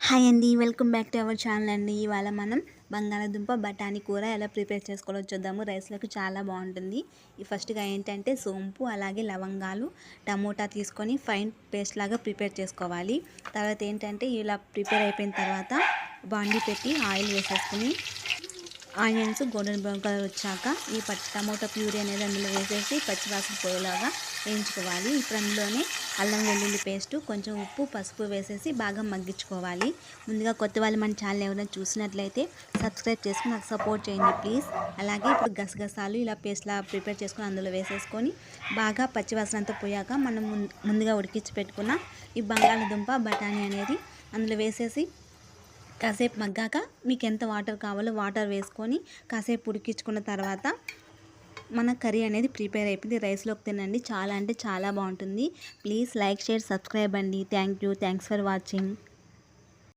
Hi అండి. Welcome back to our channel అండి. ఇవాళ మనం బంగాళాదుంప బఠానీ కూర ఎలా ప్రిపేర్ చేసుకోవాలో చూద్దాము. రైస్‌లోకి చాలా బాగుంటుంది. ఫస్ట్‌గా ఏంటంటే సోంపు, అలాగే లవంగాలు, టమోటా తీసుకొని ఫైన్ పేస్ట్ లాగా ప్రిపేర్ చేసుకోవాలి. తర్వాత ఏంటంటే ఇలా ప్రిపేర్ అయిపోయిన తర్వాత బాండీ పెట్టి ఆయిల్ వేసేసుకుని ఆనియన్స్ గోల్డెన్ బ్రౌన్ కలర్ వచ్చాక ఈ టమాటో ప్యూరీ అనేది అందులో వేసేసి పచ్చివాసన పోయేలాగా వేయించుకోవాలి. ఇప్పుడు అందులోనే అల్లం వెల్లుల్లి పేస్టు, కొంచెం ఉప్పు, పసుపు వేసేసి బాగా మగ్గించుకోవాలి. ముందుగా కొత్త వాళ్ళు మన ఛానల్ ఎవరైనా చూసినట్లయితే సబ్స్క్రైబ్ చేసుకుని నాకు సపోర్ట్ చేయండి ప్లీజ్. అలాగే ఇప్పుడు గసగసాలు ఇలా పేస్ట్లా ప్రిపేర్ చేసుకొని అందులో వేసేసుకొని బాగా పచ్చివాసన అంతా పోయాక మనం ముందుగా ఉడికించి పెట్టుకున్న ఈ బంగాళదుంప బఠానీ అనేది అందులో వేసేసి కాసేపు మగ్గాక మీకు ఎంత వాటర్ కావాలో వాటర్ వేసుకొని కాసేపు ఉడికించుకున్న తర్వాత మన కర్రీ అనేది ప్రిపేర్ అయిపోయింది. రైస్లోకి తినండి. చాలా అంటే చాలా బాగుంటుంది. ప్లీజ్ లైక్, షేర్, సబ్స్క్రైబ్ అండి. Thank you. Thanks for watching.